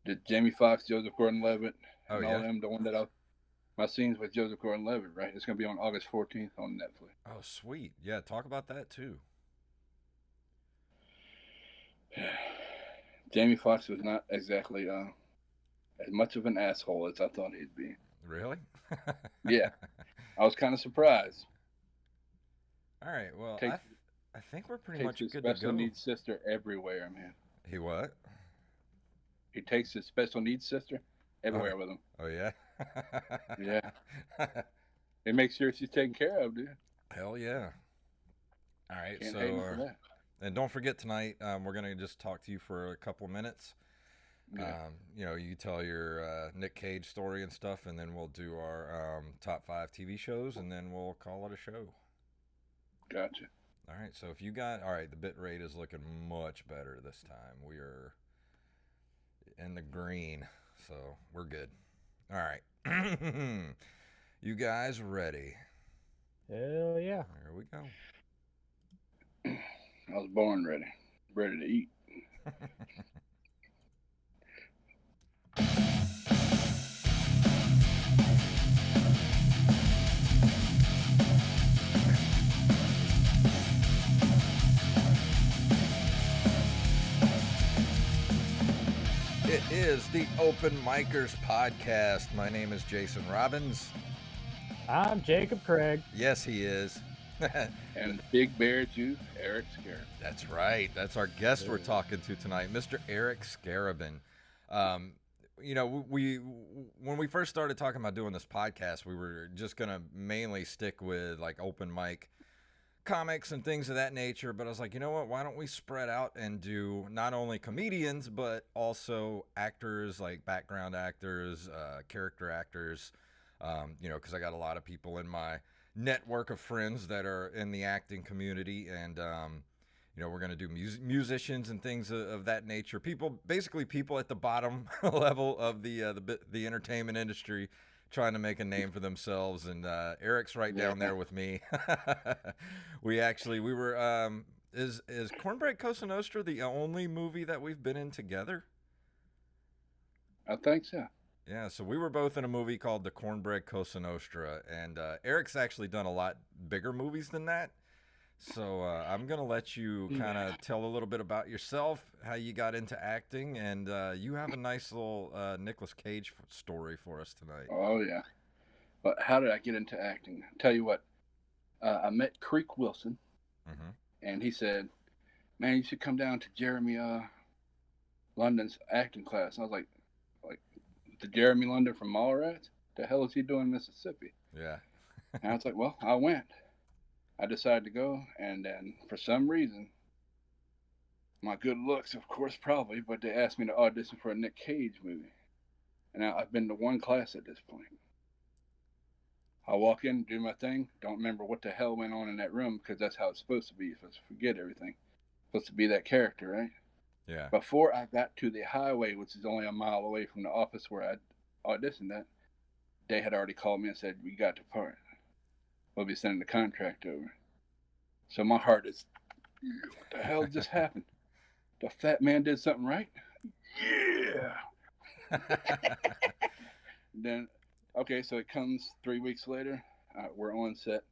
the Jamie Foxx, Joseph Gordon-Levitt, Oh and all yeah. them. The one that my scenes with Joseph Gordon-Levitt, right? It's gonna be on August 14th on Netflix. Oh sweet. Yeah, talk about that too. Jamie Foxx was not exactly as much of an asshole as I thought he'd be. Really? Yeah, I was kind of surprised. All right. Well, Takes I think we're pretty takes much his good to special go. needs sister everywhere, man. He what? He takes his special needs sister Oh, everywhere with him. oh yeah. Yeah, he makes sure she's taken care of, dude. Hell yeah. All right. Can't hate So, him for that. and don't forget tonight, we're gonna just talk to you for a couple of minutes. Yeah, You tell your Nick Cage story and stuff, and then we'll do our top five TV shows, and then we'll call it a show. gotcha. All right. So if you got, all right, the bit rate is looking much better this time. We are in the green, so we're good. All right. You guys ready? Hell yeah. Here we go. I was born ready, ready to eat. It is the Open Micers podcast. My name is Jason Robbins. I'm Jacob Craig. Yes, he is. And Big Bear Juice, Eric Scarabin. That's right. That's our guest we're talking to tonight, Mr. Eric Scarabin. We when we first started talking about doing this podcast, we were just gonna mainly stick with like open mic comics and things of that nature. But I was like, you know what? Why don't we spread out and do not only comedians but also actors, like background actors, character actors. Because I got a lot of people in my network of friends that are in the acting community, and we're going to do musicians and things of that nature. Basically people at the bottom level of the entertainment industry, trying to make a name for themselves. And Eric's right down there with me. We were. Is Cornbread Cosa Nostra the only movie that we've been in together? I think so. Yeah, so we were both in a movie called The Cornbread Cosa Nostra, and Eric's actually done a lot bigger movies than that. So I'm going to let you kind of tell a little bit about yourself, how you got into acting, and you have a nice little Nicolas Cage story for us tonight. Oh yeah. But how did I get into acting? I'll tell you what. I met Creek Wilson, and he said, "Man, you should come down to Jeremy London's acting class." And I was like the Jeremy London from Mallrats? The hell is he doing in Mississippi? Yeah. And I was like, well, I went. I decided to go, and then for some reason, my good looks, of course, probably, but they asked me to audition for a Nick Cage movie. And I've been to one class at this point. I walk in, do my thing, don't remember what the hell went on in that room, because that's how it's supposed to be. You're supposed to forget everything. Supposed to be that character, right? Yeah. Before I got to the highway, which is only a mile away from the office where I auditioned at, they had already called me and said, "We got the part. We'll be sending the contract over." So my heart is, what the hell just happened? The fat man did something right? Yeah. Then, okay, so it comes 3 weeks later. We're on set.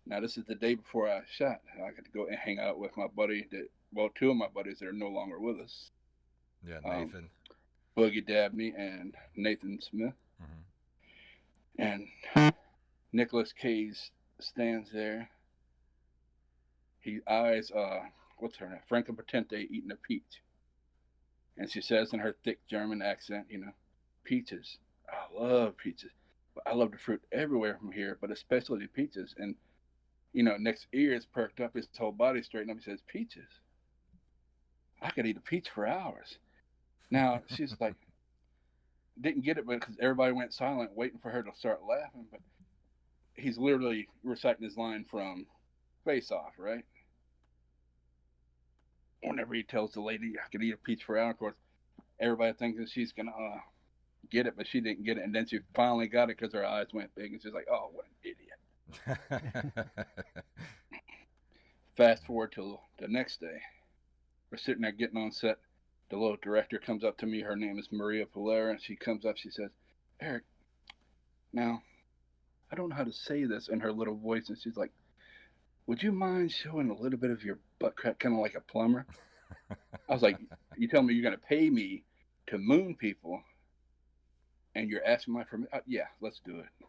Now, this is the day before I shot. I got to go and hang out with my buddy, two of my buddies that are no longer with us. Yeah, Nathan. Boogie Dabney and Nathan Smith. And Nicolas Cage stands there. He eyes, what's her name? Franca Potente eating a peach. And she says in her thick German accent, peaches. I love peaches. But I love the fruit everywhere from here, but especially the peaches. And, Nick's ears perked up, his whole body straightened up. He says, peaches? I could eat a peach for hours. Now, she's like, didn't get it because everybody went silent waiting for her to start laughing. But he's literally reciting his line from Face Off, right? Whenever he tells the lady, I could eat a peach for hours, of course, everybody thinks that she's going to get it, but she didn't get it. And then she finally got it because her eyes went big. And she's like, oh, what an idiot. Fast forward till the next day. We're sitting there getting on set. the little director comes up to me. Her name is Maria Polera, and she comes up. She says, "Eric, now I don't know how to say this," in her little voice, and she's like, "Would you mind showing a little bit of your butt crack, kind of like a plumber?" I was like, "You tell me you're going to pay me to moon people, and you're asking my permission? Yeah, let's do it."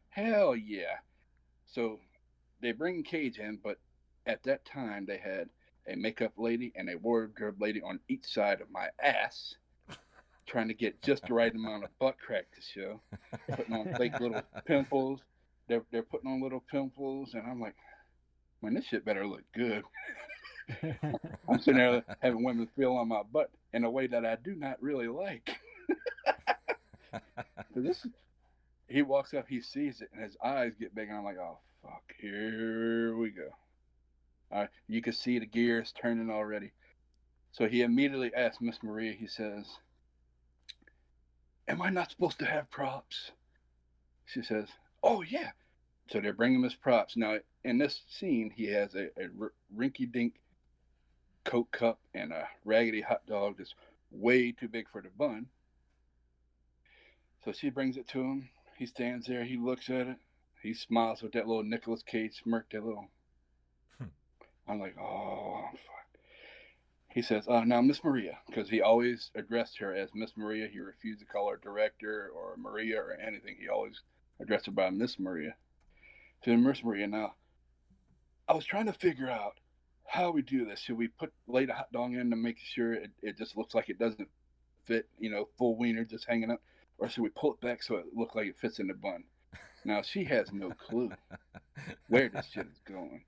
Hell yeah! So they bring Cage in, but at that time they had a makeup lady and a wardrobe lady on each side of my ass, trying to get just the right amount of butt crack to show, putting on fake little pimples. They're putting on little pimples, and I'm like, man, this shit better look good. I'm sitting there having women feel on my butt in a way that I do not really like. This, he walks up, he sees it, and his eyes get big, and I'm like, oh fuck, here we go. You can see the gears turning already. So he immediately asks Miss Maria. He says, "Am I not supposed to have props?" She says, "Oh yeah." So they're bringing him his props. Now in this scene, he has a rinky-dink Coke cup and a raggedy hot dog that's way too big for the bun. So she brings it to him. He stands there. He looks at it. He smiles with that little Nicolas Cage smirk. That little. I'm like, oh fuck. He says, "Now Miss Maria," because he always addressed her as Miss Maria. He refused to call her director or Maria or anything. He always addressed her by Miss Maria. To Miss Maria, now I was trying to figure out how we do this. Should we lay the hot dog in to make sure it just looks like it doesn't fit, full wiener just hanging up, or should we pull it back so it looks like it fits in the bun? Now she has no clue where this shit is going.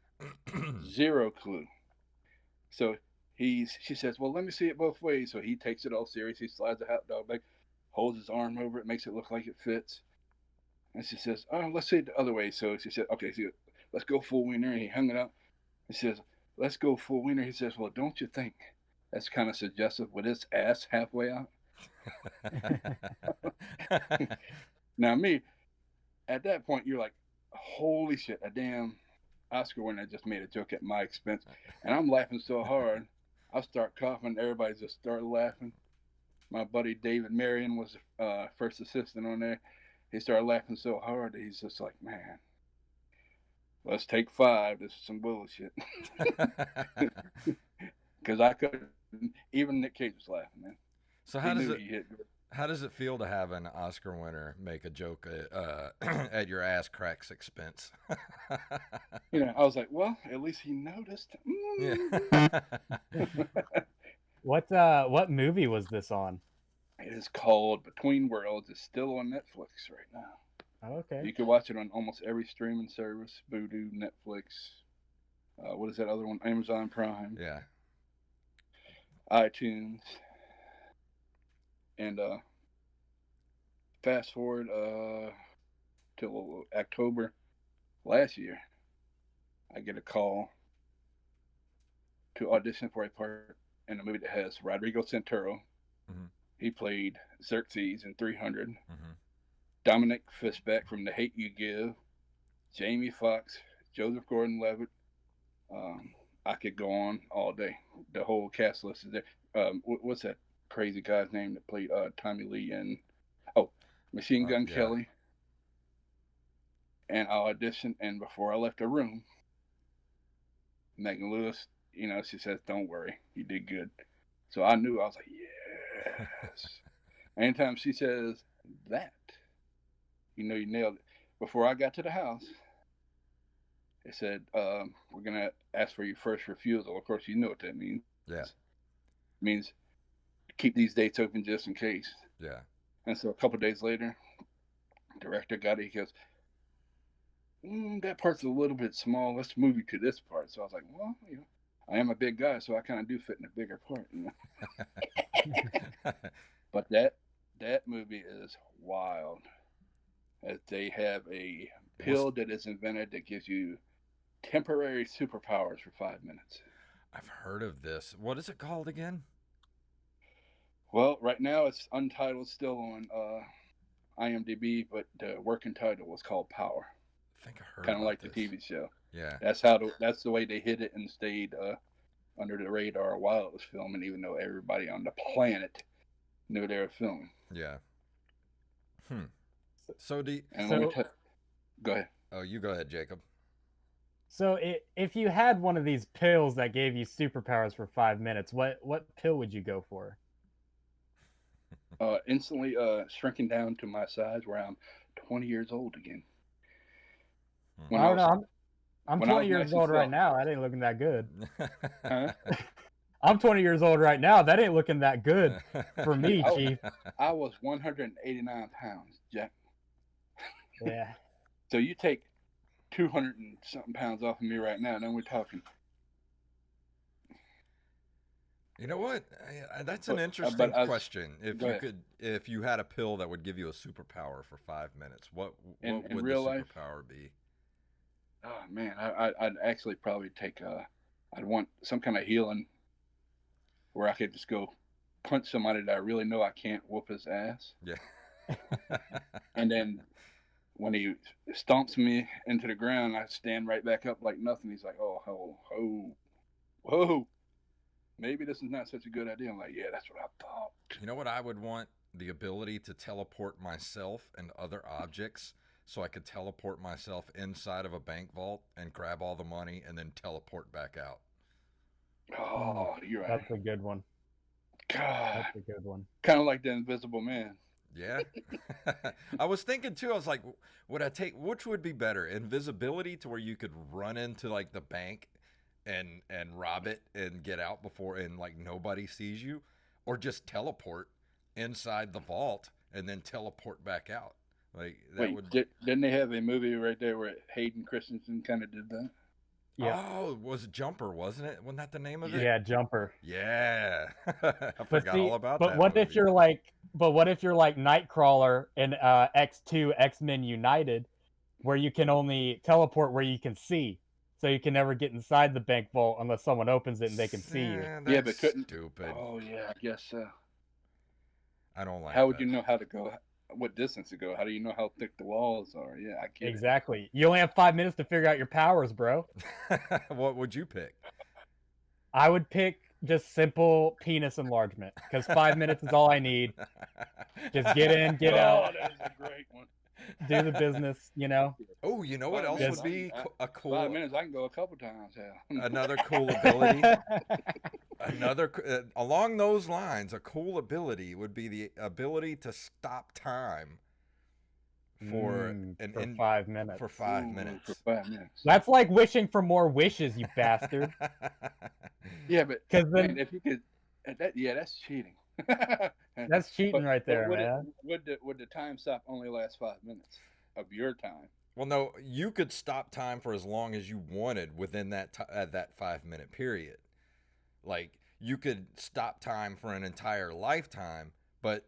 Zero clue. So she says, "Well, let me see it both ways." So he takes it all serious. He slides the hot dog back, holds his arm over it, makes it look like it fits. And she says, "Oh, let's see it the other way." So she said, "Okay, so let's go full wiener." And he hung it up. He says, "Let's go full wiener." He says, "Well, don't you think that's kind of suggestive with his ass halfway out?" Now, me, at that point, you're like, holy shit, a damn Oscar winner just made a joke at my expense. And I'm laughing so hard, I start coughing. Everybody just started laughing. My buddy David Marion was the first assistant on there. He started laughing so hard that he's just like, man, let's take 5. This is some bullshit. Because I couldn't, even Nick Cage was laughing, man. So how does it feel to have an Oscar winner make a joke at your ass crack's expense? I was like, well, at least he noticed. Yeah. What movie was this on? It is called Between Worlds. It's still on Netflix right now. Oh, okay. You can watch it on almost every streaming service: Vudu, Netflix. What is that other one? Amazon Prime. Yeah. iTunes. And fast forward till October last year, I get a call to audition for a part in a movie that has Rodrigo Santoro. Mm-hmm. He played Xerxes in 300. Mm-hmm. Dominic Fishback from The Hate You Give. Jamie Foxx, Joseph Gordon-Levitt. I could go on all day. The whole cast list is there. What's that crazy guy's name that played Tommy Lee in Machine Gun Kelly? And I auditioned, and before I left the room, Megan Lewis, she says, "Don't worry, you did good." So I knew. I was like, yes. Anytime she says that, you nailed it. Before I got to the house, they said, "We're gonna ask for your first refusal." Of course, you know what that means. Yeah. It means keep these dates open just in case. Yeah. And so a couple of days later, director got it. He goes, "That part's a little bit small. Let's move you to this part." So I was like, well, I am a big guy, so I kind of do fit in a bigger part, But that movie is wild. As they have a pill that is invented that gives you temporary superpowers for 5 minutes. I've heard of this. What is it called again? Well, right now it's untitled, still on IMDb, but the working title was called Power. I think I heard kind of like this. The TV show. Yeah. That's the way they hid it and stayed under the radar while it was filming, even though everybody on the planet knew they were filming. Yeah. So do you, And So- go ahead. oh, you go ahead, Jacob. So if you had one of these pills that gave you superpowers for 5 minutes, what pill would you go for? Instantly shrinking down to my size where I'm 20 years old again. When I don't was- know. I'm when I 20 was years nice and old right fluffy. now. That ain't looking that good. Huh? I'm 20 years old right now. That ain't looking that good for me, Oh. Chief. I was 189 pounds, Jack. Yeah. So you take 200 and something pounds off of me right now, then we're talking. You know what? That's an But interesting I was- question. If go you ahead. could, if you had a pill that would give you a superpower for 5 minutes, what In would real the life? superpower be? Oh man, I'd actually probably take I'd want some kind of healing where I could just go punch somebody that I really know I can't whoop his ass, Yeah. and then when he stomps me into the ground, I stand right back up like nothing. He's like, whoa, maybe this is not such a good idea. I'm like, yeah, that's what I thought. You know what I would want? The ability to teleport myself and other objects, so I could teleport myself inside of a bank vault and grab all the money and then teleport back out. Oh, you're right. That's a good one. God, That's a good one. kind of like the Invisible Man. Yeah. I was thinking too, I was like, would I take, which would be better? Invisibility to where you could run into like the bank and rob it and get out before, and like nobody sees you, or just teleport inside the vault and then teleport back out. Like that Wait, would. didn't they have a movie right there where Hayden Christensen kind of did that? Yeah. Oh, it was Jumper, wasn't it? Wasn't that the name of it? Yeah, Jumper. Yeah. I But forgot see, all about but that. what if movie. you're like, but what if you're like Nightcrawler in X2 X-Men United, where you can only teleport where you can see, so you can never get inside the bank vault unless someone opens it and they can see you. Yeah, Yeah, that's but couldn't. stupid. Oh yeah, I guess so. I don't like How would that. you know how to go? What distance to go? How do you know how thick the walls are? Yeah, I get Exactly. You only have 5 minutes to figure out your powers, bro. What would you pick? I would pick just simple penis enlargement because 5 minutes is all I need. Just get in, it. get out, That is a great one. do the business, you know? Oh, you know what 5 else minutes, would be a 5 cool, minutes, I can go a couple times. Hell. another cool ability? Along those lines, a cool ability would be the ability to stop time for for 5 minutes. for 5 Ooh, minutes. For 5 minutes. That's like wishing for more wishes, you bastard. Yeah, but Because man, then if you could, that's cheating. that's cheating right there, would man. would the time stop only last 5 minutes of your time? Well, no, you could stop time for as long as you wanted within that that 5 minute period. Like you could stop time for an entire lifetime, but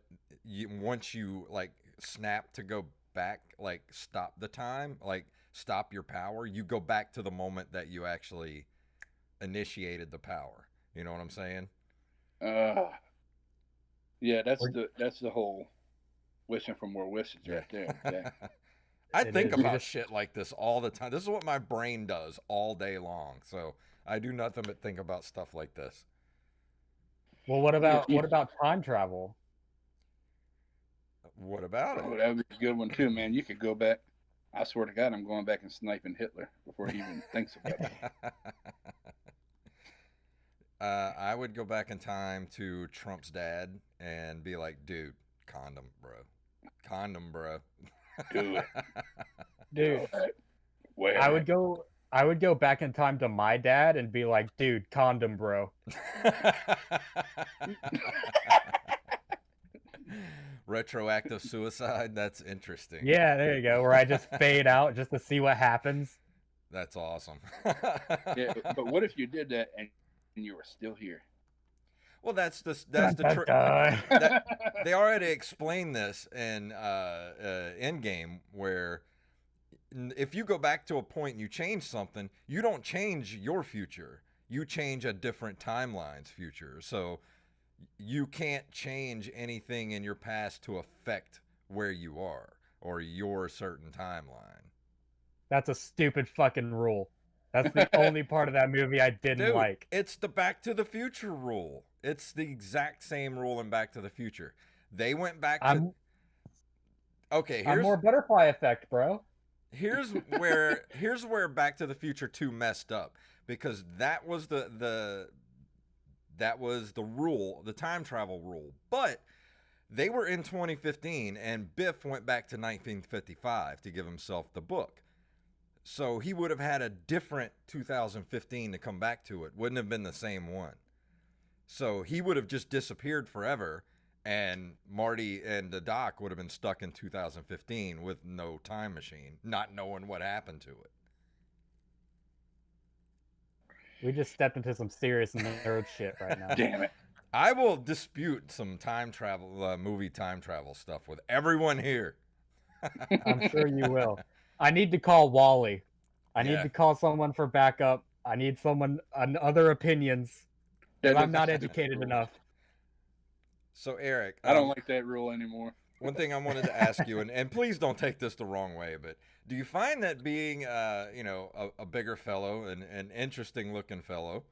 once you like snap to go back, like stop the time, like stop your power, you go back to the moment that you actually initiated the power. You know what I'm saying? Yeah, that's the whole wishing for more wishes right there. Yeah. I It think is. You about just- shit like this all the time. This is what my brain does all day long. So I do nothing but think about stuff like this. Well, what about Yeah. time travel? What about it? Oh, that would be a good one too, man. You could go back. I swear to God, I'm going back and sniping Hitler before he even thinks about it. I would go back in time to Trump's dad and be like, dude, condom, bro. Condom, bro. Do it. Dude, Where? I would go back in time to my dad and be like, dude, condom, bro. Retroactive suicide. That's interesting. Yeah, there you go. Where I just fade out just to see what happens. That's awesome. Yeah, but what if you did that and you were still here? Well, that's the Dun, trick. dun. They already explained this in Endgame, where if you go back to a point and you change something, you don't change your future. You change a different timeline's future. So you can't change anything in your past to affect where you are or your certain timeline. That's a stupid fucking rule. That's the only part of that movie I didn't Dude, like. it's the Back to the Future rule. It's the exact same rule in Back to the Future. They went back to. Okay, I'm more butterfly effect, bro. here's where Back to the Future 2 messed up, because that was the rule, the time travel rule. But they were in 2015 and Biff went back to 1955 to give himself the book. So he would have had a different 2015 to come back to. It wouldn't have been the same one. So he would have just disappeared forever, and Marty and the Doc would have been stuck in 2015 with no time machine, not knowing what happened to it. We just stepped into some serious nerd shit right now. Damn it. I will dispute some time travel, movie time travel stuff with everyone here. I'm sure you will. I need to call Wally. I need to call someone for backup. I need someone on other opinions. Because I'm not educated enough. So, Eric, I don't like that rule anymore. One thing I wanted to ask you, and please don't take this the wrong way, but do you find that being, a bigger fellow, an interesting looking fellow,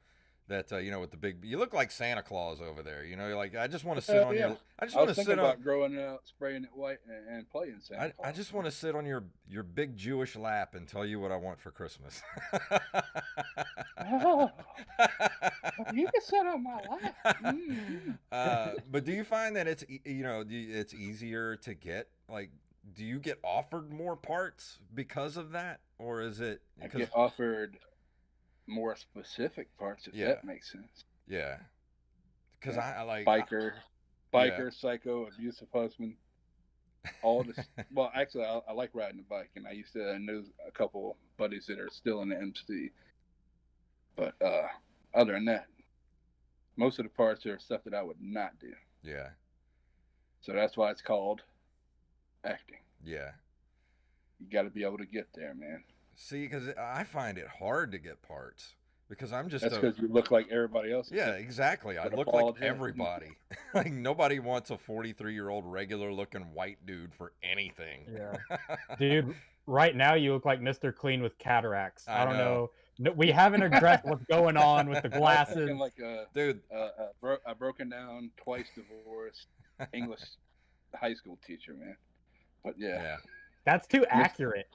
that with the big, you look like Santa Claus over there. You're like, I just want to sit on your. I just want to sit about growing out, spraying it white, and playing Santa Claus. I just want to sit on your big Jewish lap and tell you what I want for Christmas. Oh, you can sit on my lap. Mm-hmm. But do you find that it's it's easier to get, like, do you get offered more parts because of that, or is it? I get offered more specific parts, if that makes sense. Yeah, because I like biker, psycho, abusive husband. All this. Well, actually, I like riding a bike, and I used to know a couple buddies that are still in the MC. But other than that, most of the parts are stuff that I would not do. Yeah. So that's why it's called acting. Yeah. You got to be able to get there, man. See, because I find it hard to get parts, because I'm just. That's because you look like everybody else. Yeah, exactly. I look like everybody. Like, nobody wants a 43-year-old regular-looking white dude for anything. Yeah, dude. Right now, you look like Mr. Clean with cataracts. I don't know. No, we haven't addressed what's going on with the glasses. Like a broken down, twice divorced English high school teacher, man. But yeah. That's too accurate.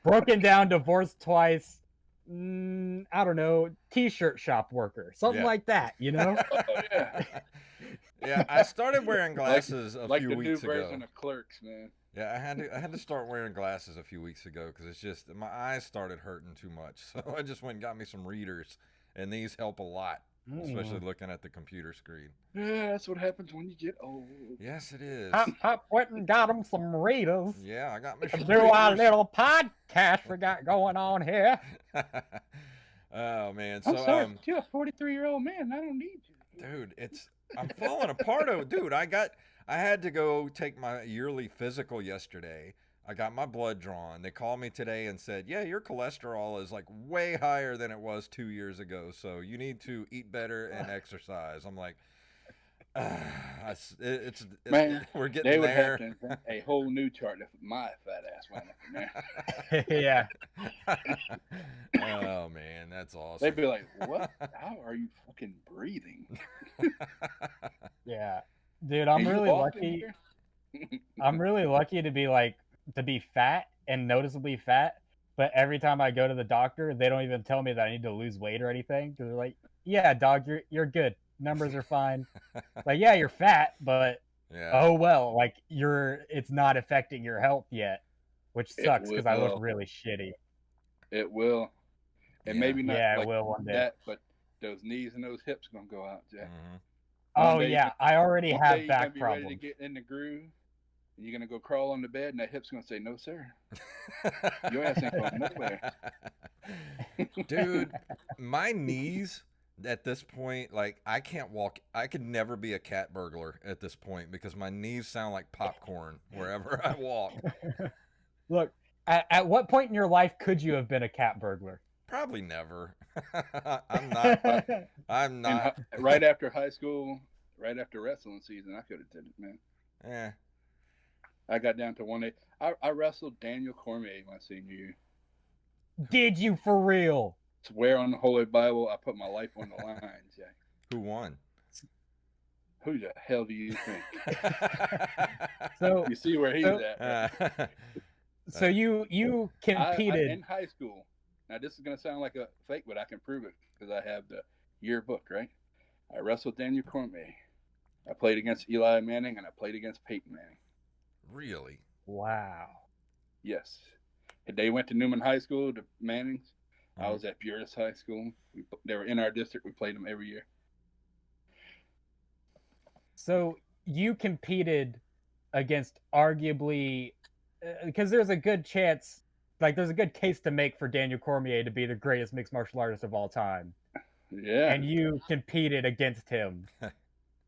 Broken down, divorced twice. I don't know, t-shirt shop worker, something like that. Oh, yeah. Yeah, I started wearing glasses a few weeks ago. Like the new version of Clerks, man. Yeah, I had to start wearing glasses a few weeks ago because it's just my eyes started hurting too much. So I just went and got me some readers, and these help a lot, especially looking at the computer screen. Yeah, that's what happens when you get old. Yes, it is. I went and got them some readers. Yeah, I got me some do our little podcast we got going on here. Oh man, I'm sorry, you're a 43-year-old man. I don't need you, dude. I'm falling apart. Dude, I had to go take my yearly physical yesterday. I got my blood drawn. They called me today and said, yeah, your cholesterol is like way higher than it was 2 years ago. So you need to eat better and exercise. I'm like, man, we're getting they would there. have to invent a whole new chart if my fat ass went up in there. Yeah. Oh man, that's awesome. They'd be like, what? How are you fucking breathing? Yeah. Dude, I'm really lucky. I'm really lucky to be fat and noticeably fat, but every time I go to the doctor, they don't even tell me that I need to lose weight or anything. They're like, yeah, dog, you're good. Numbers are fine. Like, yeah, you're fat, but oh well, like it's not affecting your health yet, which sucks because I look really shitty. It will. And maybe not it will one day. That, but those knees and those hips gonna go out, Jack. Mm-hmm. Oh yeah, I already have back problems. problems. Ready to get in the groove, and you're gonna go crawl on the bed, and that hip's gonna say, "No, sir, your ass ain't going nowhere." Dude, my knees at this point, like, I can't walk. I could never be a cat burglar at this point because my knees sound like popcorn wherever I walk. Look, at what point in your life could you have been a cat burglar? Probably never. I'm not. Right after high school, right after wrestling season, I could have did it, man. Yeah. I got down to 1A. I wrestled Daniel Cormier my senior year. Did you for real? Swear on the Holy Bible, I put my life on the line, Jay. Who won? Who the hell do you think? So You see where he's at. Right? So you competed in high school. Now this is gonna sound like a fake, but I can prove it because I have the yearbook. Right? I wrestled Daniel Cormier. I played against Eli Manning, and I played against Peyton Manning. Really? Wow. Yes. They went to Newman High School, the Mannings. I was at Purist High School. They were in our district. We played them every year. So you competed against arguably, because there's a good chance, like there's a good case to make for Daniel Cormier to be the greatest mixed martial artist of all time. Yeah. And you competed against him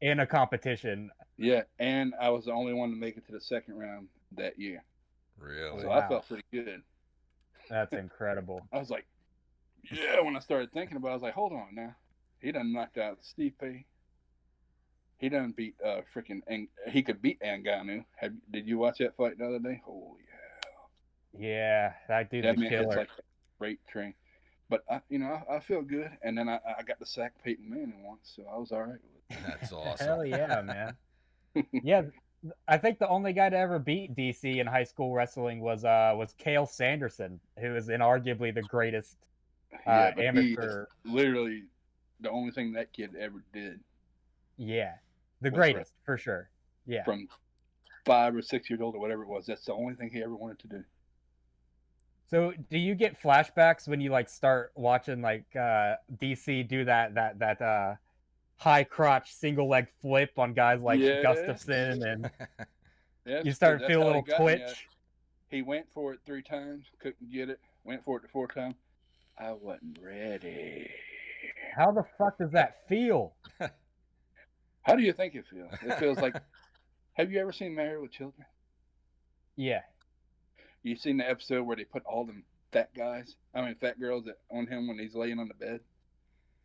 in a competition. Yeah, and I was the only one to make it to the second round that year. Really? So I felt pretty good. That's incredible. I was like, yeah, when I started thinking about it, I was like, hold on now. He done knocked out Stipe. He done beat he could beat Ngannou. Did you watch that fight the other day? Holy hell. Yeah, that dude's a killer. It's like a freight train. But I feel good, and then I got to sack Peyton Manning once, so I was all right with it. That's awesome. Hell yeah, man. Yeah, I think the only guy to ever beat DC in high school wrestling was Cale Sanderson, who is inarguably the greatest amateur. Literally the only thing that kid ever did. Yeah, the greatest for sure. Yeah, from 5 or 6 years old or whatever it was. That's the only thing he ever wanted to do. So, do you get flashbacks when you like start watching like DC do that high crotch single leg flip on guys like Gustafson, and you start feeling a little twitch? He went for it 3 times, couldn't get it. Went for it the 4th time. I wasn't ready. How the fuck does that feel? How do you think it feels? It feels like. Have you ever seen Married with Children? Yeah. You seen the episode where they put all them fat girls on him when he's laying on the bed?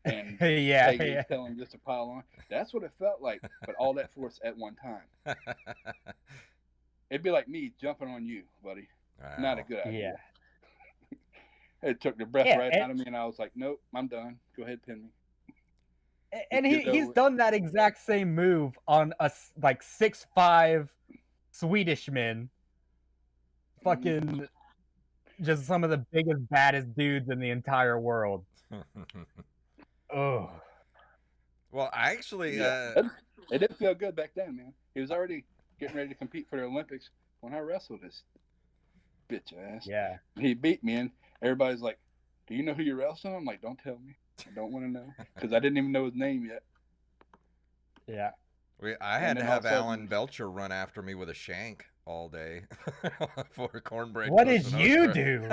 And yeah. tell him just to pile on. That's what it felt like, but all that force at one time. It'd be like me jumping on you, buddy. Wow. Not a good idea. Yeah. It took the breath out of me, and I was like, nope, I'm done. Go ahead, pin me. And he's done that exact same move on a like 6'5" Swedishman. Fucking just some of the biggest, baddest dudes in the entire world. Oh. Well, I actually it didn't feel good back then, man. He was already getting ready to compete for the Olympics when I wrestled this bitch ass. Yeah. He beat me, and everybody's like, do you know who you're wrestling? I'm like, don't tell me. I don't want to know, because I didn't even know his name yet. Yeah. I had to have Alan Belcher run after me with a shank all day for cornbread. What did you do?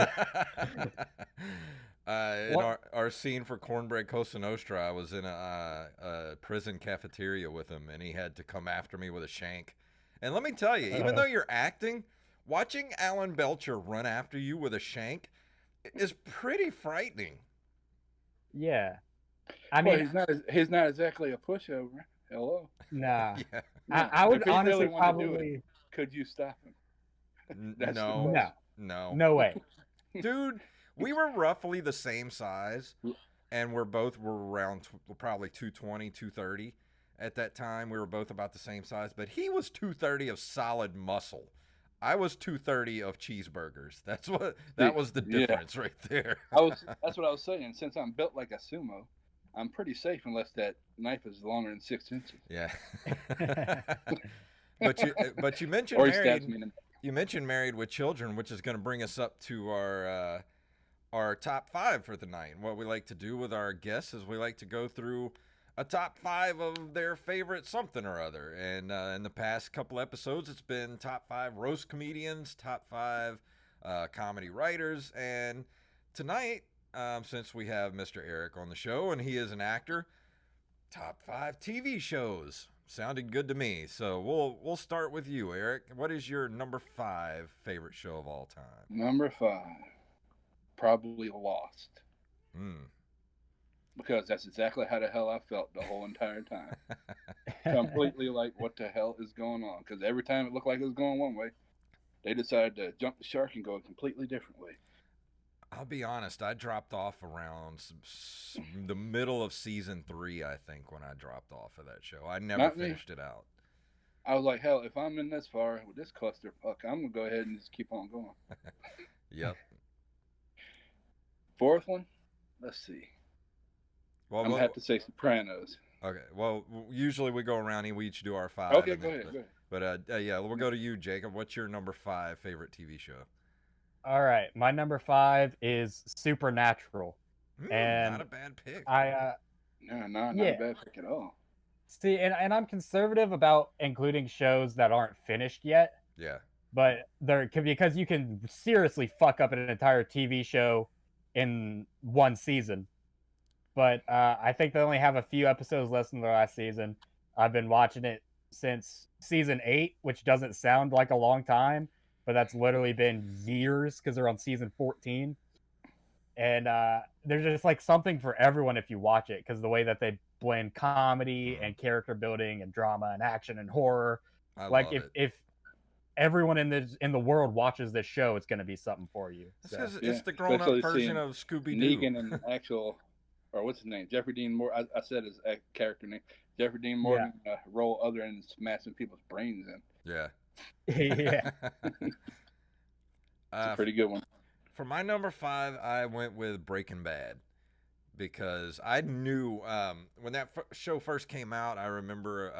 In our scene for Cornbread Cosa Nostra, I was in a prison cafeteria with him, and he had to come after me with a shank. And let me tell you, even though you're acting, watching Alan Belcher run after you with a shank is pretty frightening. Yeah. I mean, he's not exactly a pushover. Hello. Nah. Yeah. I would honestly really probably. Could you stop him? No way. Dude, we were roughly the same size, and we're around probably 220, 230 at that time. We were both about the same size, but he was 230 of solid muscle. I was 230 of cheeseburgers. That was the difference right there. That's what I was saying. Since I'm built like a sumo, I'm pretty safe unless that knife is longer than 6 inches. Yeah. But you mentioned married. You mentioned Married with Children, which is going to bring us up to our top 5 for the night. And what we like to do with our guests is we like to go through a top 5 of their favorite something or other. And in the past couple episodes, it's been top 5 roast comedians, top 5 comedy writers, and tonight, since we have Mr. Eric on the show and he is an actor, top 5 TV shows. Sounded good to me. So we'll start with you, Eric. What is your number 5 favorite show of all time? Number 5, probably Lost. Because that's exactly how the hell I felt the whole entire time. Completely like, what the hell is going on? Because every time it looked like it was going one way, they decided to jump the shark and go a completely different way. I'll be honest, I dropped off around the middle of season 3, I think, when I dropped off of that show. I never Not me. finished it out. I was like, hell, if I'm in this far with this clusterfuck, I'm gonna go ahead and just keep on going. Yep. Fourth one, let's see. Well, I'm gonna have to say Sopranos. Okay. Well, usually we go around and we each do our 5. Okay, go ahead. But yeah, we'll go to you, Jacob. What's your number 5 favorite TV show? All right, my number 5 is Supernatural, and not a bad pick. Not a bad pick at all. See, and I'm conservative about including shows that aren't finished yet. Yeah. But because you can seriously fuck up an entire TV show in one season. But I think they only have a few episodes less than the last season. I've been watching it since season 8, which doesn't sound like a long time, but that's literally been years because they're on season 14. And there's just like something for everyone if you watch it, because the way that they blend comedy and character building and drama and action and horror. If everyone in the world watches this show, it's going to be something for you. It's the grown-up version of Scooby-Doo. Negan and actual, or what's his name? Jeffrey Dean Morgan. I said his character name. Jeffrey Dean Morgan role other than smashing people's brains in. Yeah. Yeah. It's a pretty good one. For my number 5, I went with Breaking Bad, because I knew when that show first came out, I remember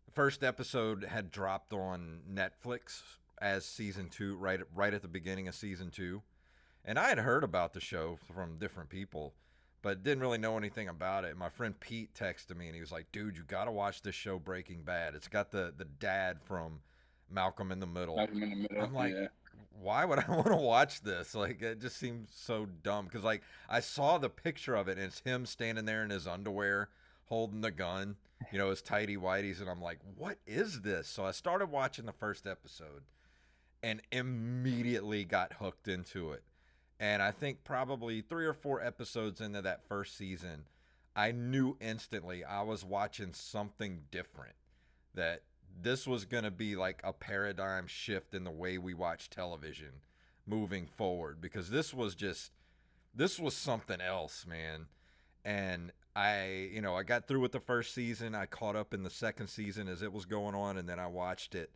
the first episode had dropped on Netflix as season 2, right at the beginning of season 2. And I had heard about the show from different people, but didn't really know anything about it. My friend Pete texted me and he was like, dude, you got to watch this show, Breaking Bad. It's got the dad from Malcolm in the Middle. I'm like, why would I want to watch this? Like, it just seems so dumb. Because, like, I saw the picture of it, and it's him standing there in his underwear, holding the gun, his tighty whities, and I'm like, what is this? So I started watching the first episode, and immediately got hooked into it. And I think probably 3 or 4 episodes into that first season, I knew instantly I was watching something different, that this was going to be like a paradigm shift in the way we watch television moving forward, because this was something else, man. And I got through with the first season. I caught up in the second season as it was going on, and then I watched it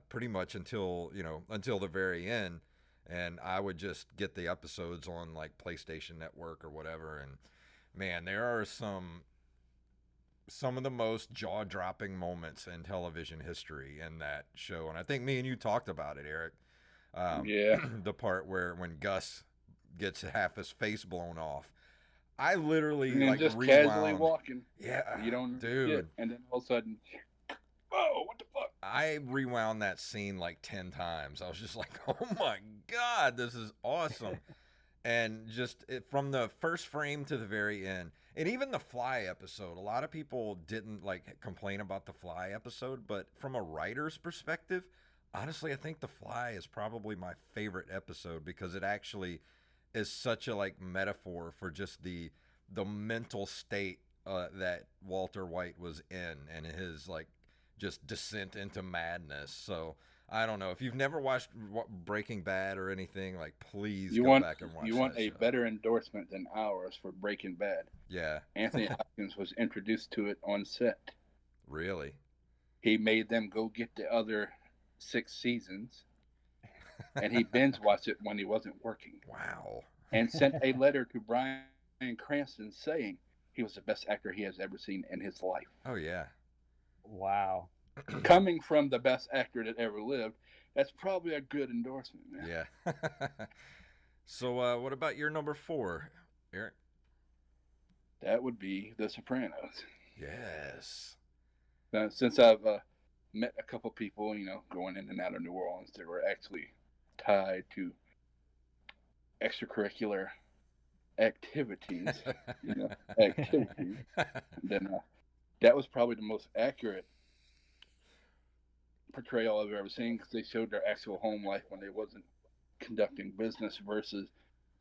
pretty much until the very end. And I would just get the episodes on like PlayStation Network or whatever. And man, there are some of the most jaw-dropping moments in television history in that show. And I think me and you talked about it, Eric. The part when Gus gets half his face blown off. I literally like just rewound. Casually walking. Yeah, you don't, dude. And then all of a sudden, whoa! What the fuck? I rewound that scene like 10 times. I was just like, oh my god, this is awesome. And just from the first frame to the very end, and even the Fly episode, a lot of people didn't like complain about the Fly episode, but from a writer's perspective, honestly, I think the Fly is probably my favorite episode, because it actually is such a like metaphor for just the mental state that Walter White was in, and his like just descent into madness. So I don't know, if you've never watched Breaking Bad or anything, like, please go back and watch. You want a better endorsement than ours for Breaking Bad? Yeah. Anthony Hopkins was introduced to it on set. Really? He made them go get the other 6 seasons, and he binge watched it when he wasn't working. Wow. And sent a letter to Bryan Cranston saying he was the best actor he has ever seen in his life. Oh yeah. Wow. Coming from the best actor that ever lived, that's probably a good endorsement, man. Yeah. So what about your number 4, Eric? That would be The Sopranos. Yes. Since I've met a couple people, going in and out of New Orleans that were actually tied to extracurricular activities, then that was probably the most accurate portrayal I've ever seen, because they showed their actual home life when they wasn't conducting business versus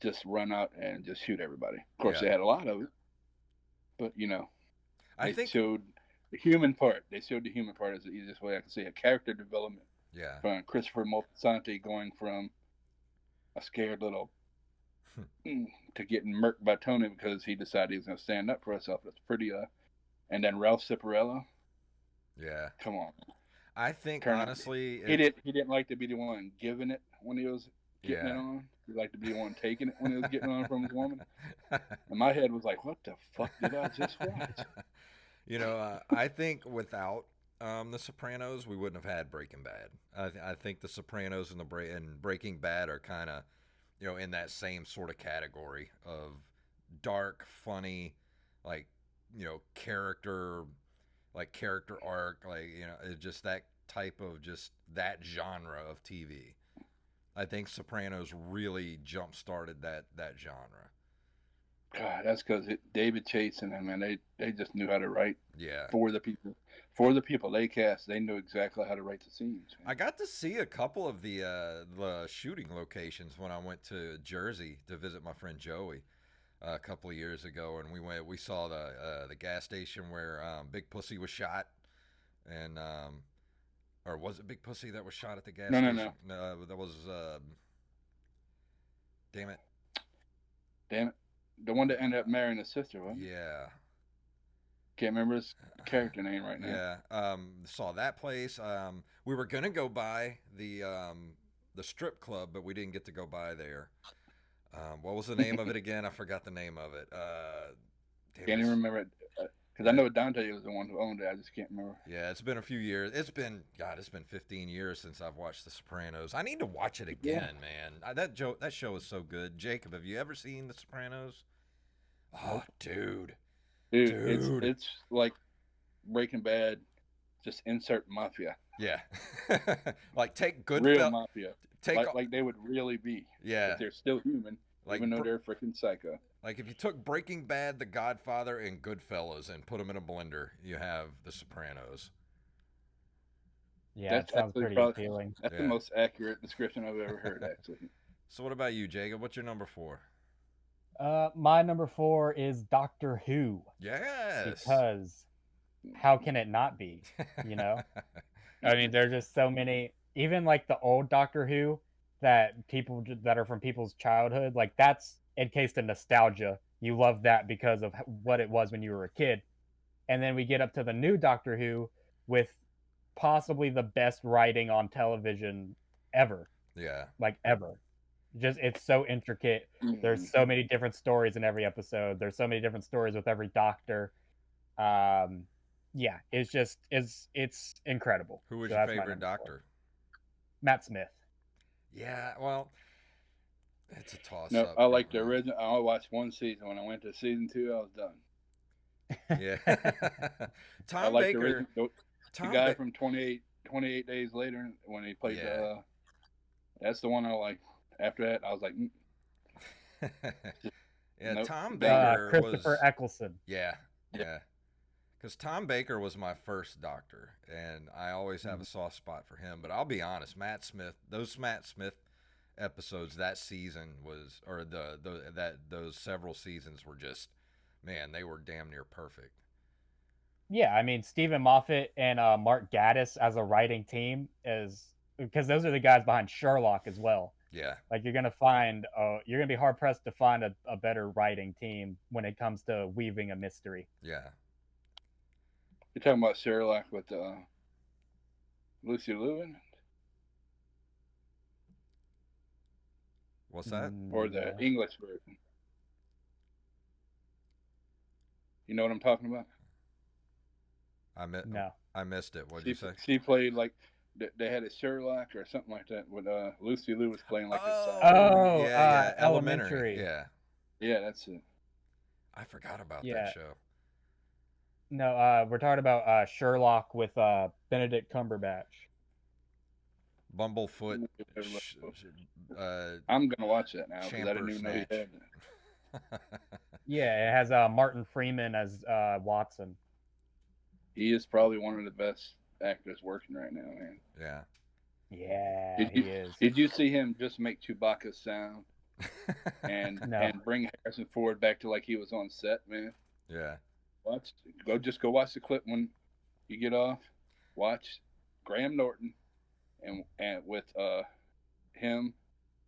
just run out and just shoot everybody. Of course, they had a lot of it, but they showed the human part. They showed the human part as the easiest way I can say it. Character development. Yeah. From Christopher Moltisanti going from a scared little to getting murked by Tony because he decided he was going to stand up for himself. It's pretty. And then Ralph Ciparella. Yeah. Come on. I think Turn honestly, he didn't like to be the one giving it when he was getting it on. He liked to be the one taking it when he was getting on from his woman. And my head was like, "What the fuck did I just watch?" You know, I think without The Sopranos, we wouldn't have had Breaking Bad. I think The Sopranos and Breaking Bad are kind of, you know, in that same sort of category of dark, funny, like, you know, character arc, like, you know, it's just that type of just that genre of TV. I think Sopranos really jump started that genre. God, that's because David Chase and them, man, they just knew how to write. Yeah. For the people they cast, they knew exactly how to write the scenes. Man. I got to see a couple of the shooting locations when I went to Jersey to visit my friend Joey a couple of years ago, and we saw the gas station where Big Pussy was shot, and or was it Big Pussy that was shot at the gas station? No, that was damn it, the one that ended up marrying his sister, wasn't it? Yeah. Can't remember his character name right now. Yeah. Saw that place. We were gonna go by the strip club, but we didn't get to go by there. What was the name of it again? I forgot the name of it. Can't even remember it. Because I know Dante was the one who owned it. I just can't remember. Yeah, it's been a few years. It's been 15 years since I've watched The Sopranos. I need to watch it again, man. That show is so good. Jacob, have you ever seen The Sopranos? Oh, dude. It's like Breaking Bad. Just insert mafia. Yeah. Like take good real mafia. Like they would really be. Yeah. But they're still human, even though they're freaking psycho. Like if you took Breaking Bad, The Godfather, and Goodfellas and put them in a blender, you have The Sopranos. Yeah, that sounds pretty appealing. That's the most accurate description I've ever heard, actually. So what about you, Jacob? What's your number 4? My number 4 is Doctor Who. Yes. Because how can it not be? You know? I mean, there's just so many, even like the old Doctor Who that are from people's childhood, like that's encased in nostalgia. You love that because of what it was when you were a kid. And then we get up to the new Doctor Who with possibly the best writing on television ever. Yeah. Like ever. Just it's so intricate. There's so many different stories in every episode. There's so many different stories with every doctor. Yeah, it's incredible. Who was your favorite doctor? Matt Smith. Yeah, well, it's a toss no, up. I like the original. I watched one season. When I went to season 2, I was done. Yeah. Tom Baker. The guy from 28 Days Later when he played that's the one I like. After that, I was like, yeah, nope. Tom Baker Christopher Eccleston. Yeah. Because Tom Baker was my first doctor, and I always have a soft spot for him. But I'll be honest, those Matt Smith episodes that season those several seasons were just, man, they were damn near perfect. Yeah, I mean, Stephen Moffat and Mark Gatiss as a writing team because those are the guys behind Sherlock as well. Yeah. Like you're gonna be hard pressed to find a better writing team when it comes to weaving a mystery. Yeah. You're talking about Sherlock with Lucy Liu in it? What's that? Or the English version? You know what I'm talking about? No. I missed it. What did you say? She played like they had a Sherlock or something like that. With Lucy Liu was playing like a Elementary. Yeah, that's it. I forgot about that show. No, we're talking about Sherlock with Benedict Cumberbatch. Bumblefoot. I'm gonna watch that now because I didn't even know he had that. Yeah, it has Martin Freeman as Watson. He is probably one of the best actors working right now, man. Yeah. Yeah, he is. Did you see him just make Chewbacca sound and bring Harrison Ford back to like he was on set, man? Yeah. Go watch the clip when you get off. Watch Graham Norton and with him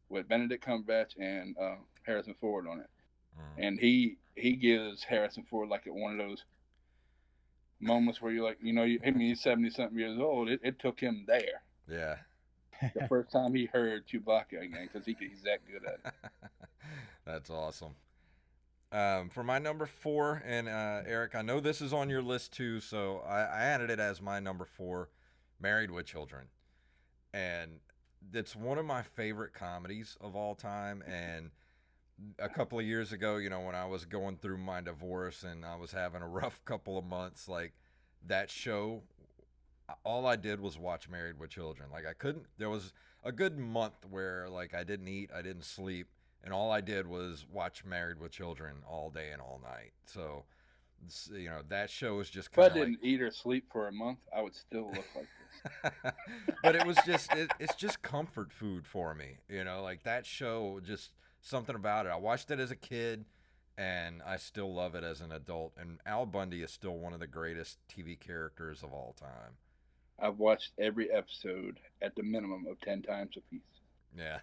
with Benedict Cumberbatch and Harrison Ford on it, Mm. and he gives Harrison Ford like one of those moments where you're like, he's 70-something years old. It took him there. Yeah. The first time he heard Chewbacca again, because he's that good at it. That's awesome. For my number 4, and Eric, I know this is on your list too, so I added it as my number 4, Married with Children. And it's one of my favorite comedies of all time. And a couple of years ago, when I was going through my divorce and I was having a rough couple of months, like that show, all I did was watch Married with Children. Like there was a good month where like I didn't eat, I didn't sleep, and all I did was watch Married with Children all day and all night. So, that show is just If I kind of like. didn't eat or sleep for a month, I would still look like this. But it was just it's just comfort food for me. Like that show, just something about it. I watched it as a kid, and I still love it as an adult. And Al Bundy is still one of the greatest TV characters of all time. I've watched every episode at the minimum of 10 times a piece. Yeah.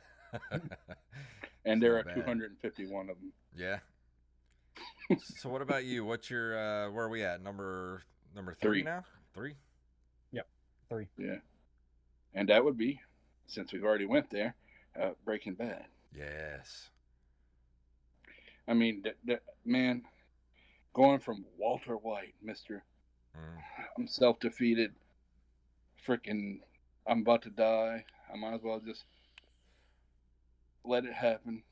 And there are 251 of them. Yeah. So what about you? What's your where are we at? Number 3 now? 3? Yep. 3. Yeah. And that would be, since we've already went there, Breaking Bad. Yes. I mean, man, going from Walter White, Mr. I'm self-defeated, freaking, I'm about to die, I might as well just let it happen.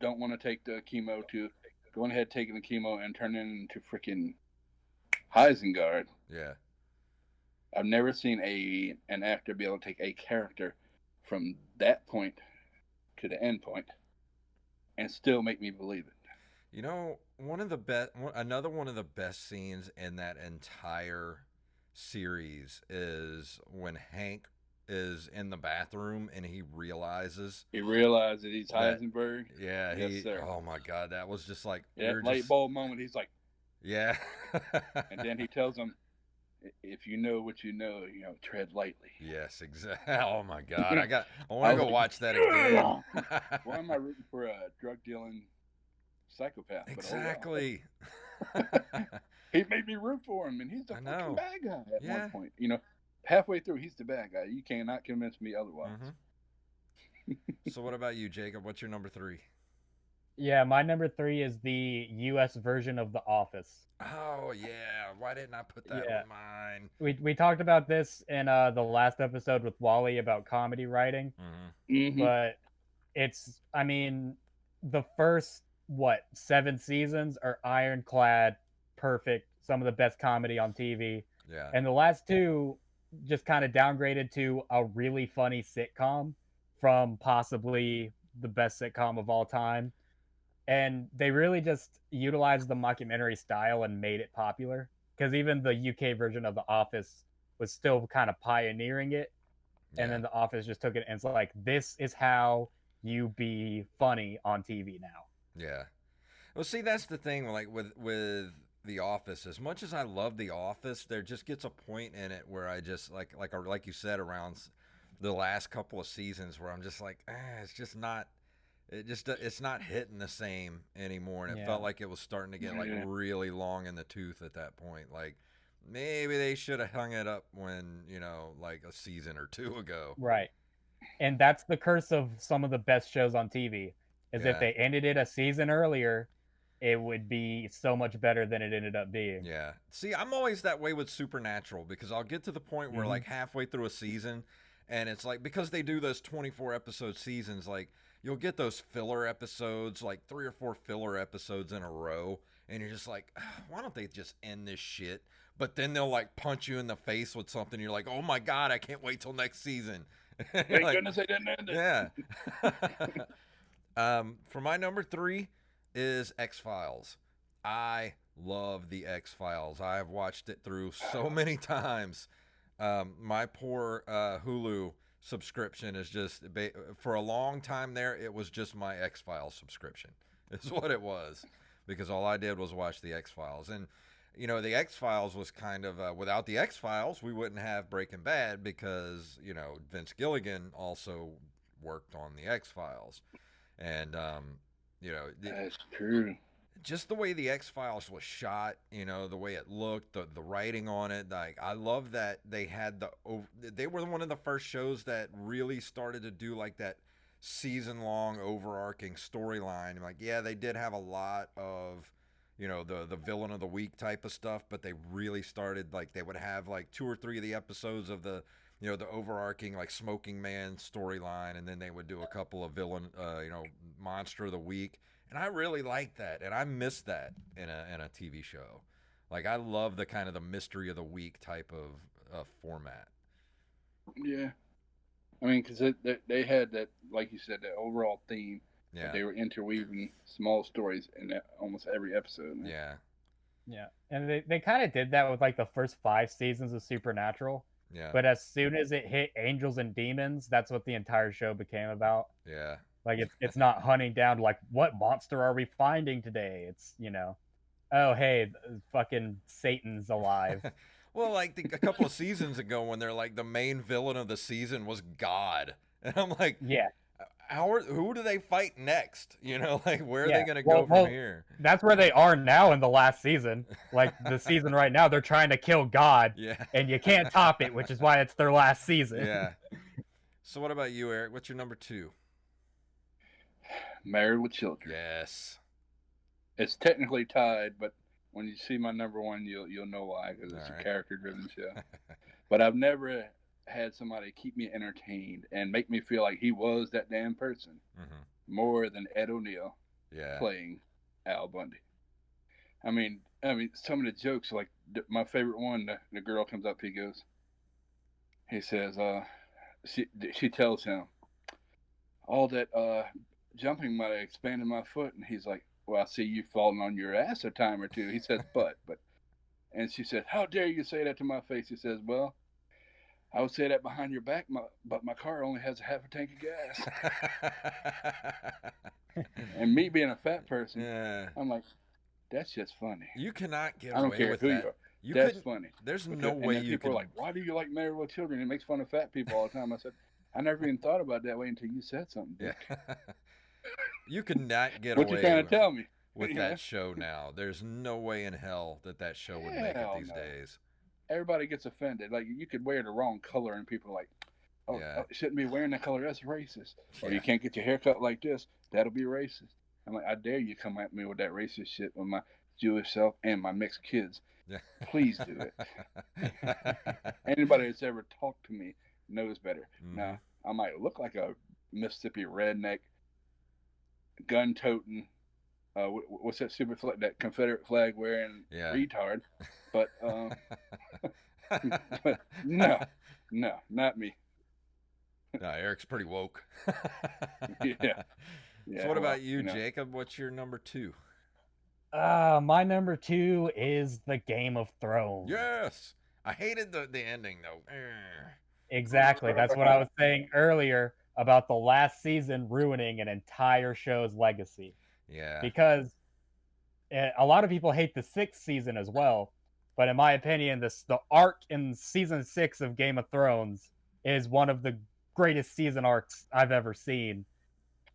Don't want to take the chemo to going ahead taking the chemo and turning into freaking Heisengard. Yeah. I've never seen an actor be able to take a character from that point to the end point and still make me believe it. Another one of the best scenes in that entire series is when Hank is in the bathroom and he realizes he's Heisenberg. Yeah, yes, sir. Oh my God, that was just like that light bulb moment. He's like, yeah. And then he tells him, if you know what you know, tread lightly. Yes, exactly. Oh my God, I want to go watch that again. Why am I rooting for a drug dealing psychopath? Exactly. He made me root for him, and he's the fucking bad guy at one point. Halfway through, he's the bad guy. You cannot convince me otherwise. Mm-hmm. So what about you, Jacob? What's your number 3? Yeah, my number 3 is the U.S. version of The Office. Oh, yeah. Why didn't I put that on mine? We talked about this in the last episode with Wally about comedy writing. Mm-hmm. But the first, 7 seasons are ironclad, perfect, some of the best comedy on TV. Yeah. And the last 2 just kind of downgraded to a really funny sitcom from possibly the best sitcom of all time. And they really just utilized the mockumentary style and made it popular, because even the UK version of The Office was still kind of pioneering it. And then The Office just took it and it's like, this is how you be funny on TV now. Yeah. Well, see, that's the thing, like with The Office. As much as I love The Office, there just gets a point in it where I just like you said, around the last couple of seasons where I'm just like, it's just not. It's not hitting the same anymore, and it felt like it was starting to get like really long in the tooth at that point. Like maybe they should have hung it up when like a season or 2 ago. Right, and that's the curse of some of the best shows on TV. Is if they ended it a season earlier, it would be so much better than it ended up being. Yeah. See, I'm always that way with Supernatural, because I'll get to the point where like halfway through a season, and it's like, because they do those 24 episode seasons, like you'll get those filler episodes, like 3 or 4 filler episodes in a row, and you're just like, why don't they just end this shit? But then they'll like punch you in the face with something. You're like, oh my God, I can't wait till next season. Thank goodness they didn't end it. Yeah. For my number 3 is X-Files. I love the X-Files. I have watched it through so many times. My poor Hulu subscription is just, for a long time there, it was just my X-Files subscription. It's what it was, because all I did was watch the X-Files. And the X-Files was kind of, without the X-Files, we wouldn't have Breaking Bad, because Vince Gilligan also worked on the X-Files. And You know, That's true. just the way the X-Files was shot, you know, the way it looked, the writing on it. Like, I love that they had they were one of the first shows that really started to do like that season-long overarching storyline. Like, yeah, they did have a lot of, you know, the villain of the week type of stuff, but they really started, like, they would have like 2 or 3 of the episodes of the, you know, the overarching like Smoking Man storyline, and then they would do a couple of villain, you know, monster of the week. And I really like that, and I miss that in a TV show. Like, I love the kind of the mystery of the week type of format. Yeah. I mean, because they had that, like you said, that overall theme. Yeah. They were interweaving small stories in almost every episode. Man. Yeah. Yeah, and they kind of did that with like the first 5 seasons of Supernatural. Yeah. But as soon as it hit Angels and Demons, that's what the entire show became about. Yeah. Like it's not hunting down like what monster are we finding today? It's, you know, oh hey, fucking Satan's alive. Well, like a couple of seasons ago when they're like the main villain of the season was God. And I'm like, Yeah. Who do they fight next? You know, like where are they going to go from here? That's where they are now in the last season. Like the season right now, they're trying to kill God. Yeah. And you can't top it, which is why it's their last season. Yeah. So what about you, Eric? What's your number 2? Married with Children. Yes. It's technically tied, but when you see my number 1, you'll know why, because it's a character-driven show. But I've never had somebody keep me entertained and make me feel like he was that damn person more than Ed O'Neill playing Al Bundy. I mean, some of the jokes, like my favorite one, the girl comes up, he says, she tells him, all that jumping might have expanded my foot, and he's like, well, I see you falling on your ass a time or two. He says, but, and she said, how dare you say that to my face? He says, well, I would say that behind your back, but my car only has half a tank of gas. And me being a fat person, I'm like, that's just funny. You cannot get I don't away care with who that. That's funny. There's no way you people are like, why do you like Married with Children? It makes fun of fat people all the time. I said, I never even thought about it that way until you said something. Yeah. You could not get what away you trying to tell me? With that show now. There's no way in hell that show would make it these days. Everybody gets offended. Like, you could wear the wrong color and people are like, oh, you shouldn't be wearing that color. That's racist. Or you can't get your hair cut like this. That'll be racist. I'm like, I dare you come at me with that racist shit with my Jewish self and my mixed kids. Yeah. Please do it. Anybody that's ever talked to me knows better. Now, I might look like a Mississippi redneck, gun-toting, what's that super flag, that Confederate flag wearing retard, but but no, not me. No, Eric's pretty woke. Yeah. So what about you, Jacob? What's your number 2? My number 2 is the Game of Thrones. Yes, I hated the ending though. Exactly, that's what I was saying earlier about the last season ruining an entire show's legacy. Yeah. Because a lot of people hate the 6th season as well, but in my opinion, the arc in season 6 of Game of Thrones is one of the greatest season arcs I've ever seen.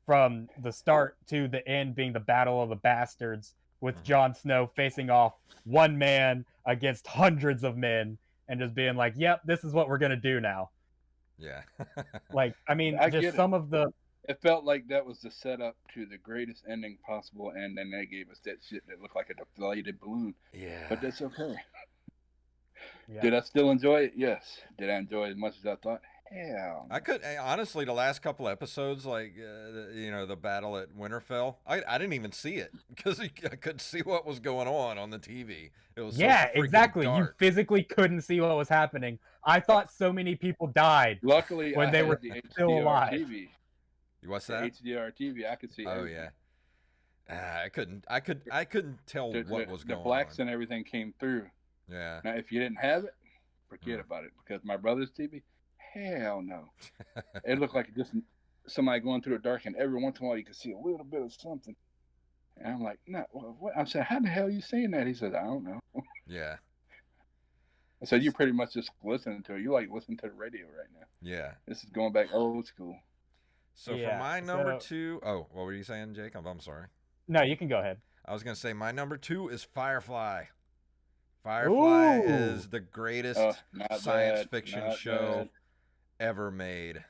From the start to the end being the Battle of the Bastards, with Jon Snow facing off one man against hundreds of men and just being like, yep, this is what we're going to do now. Yeah. Like, I mean, just some of the... It felt like that was the setup to the greatest ending possible, and then they gave us that shit that looked like a deflated balloon. Yeah. But that's okay. Yeah. Did I still enjoy it? Yes. Did I enjoy it as much as I thought? Hell. I could, honestly, the last couple episodes, like, the battle at Winterfell, I didn't even see it because I couldn't see what was going on the TV. It was exactly. Dark. You physically couldn't see what was happening. I thought so many people died. Luckily, when they were still alive. TV. What's that? HDR TV. I could see. Oh everything. Yeah. I couldn't tell what was going on. The blacks and everything came through. Yeah. Now, if you didn't have it, forget about it, because my brother's TV. Hell no. It looked like just somebody going through the dark, and every once in a while you could see a little bit of something. And I'm like, no, what? I'm saying, how the hell are you saying that? He says, I don't know. Yeah. I said, you pretty much just listening to it. You like listening to the radio right now. Yeah. This is going back old school. So for my number 2, what were you saying, Jacob? I'm sorry. No, you can go ahead. I was gonna say my number 2 is Firefly. Firefly Ooh. is the greatest Not science bad, fiction not show bad. ever made.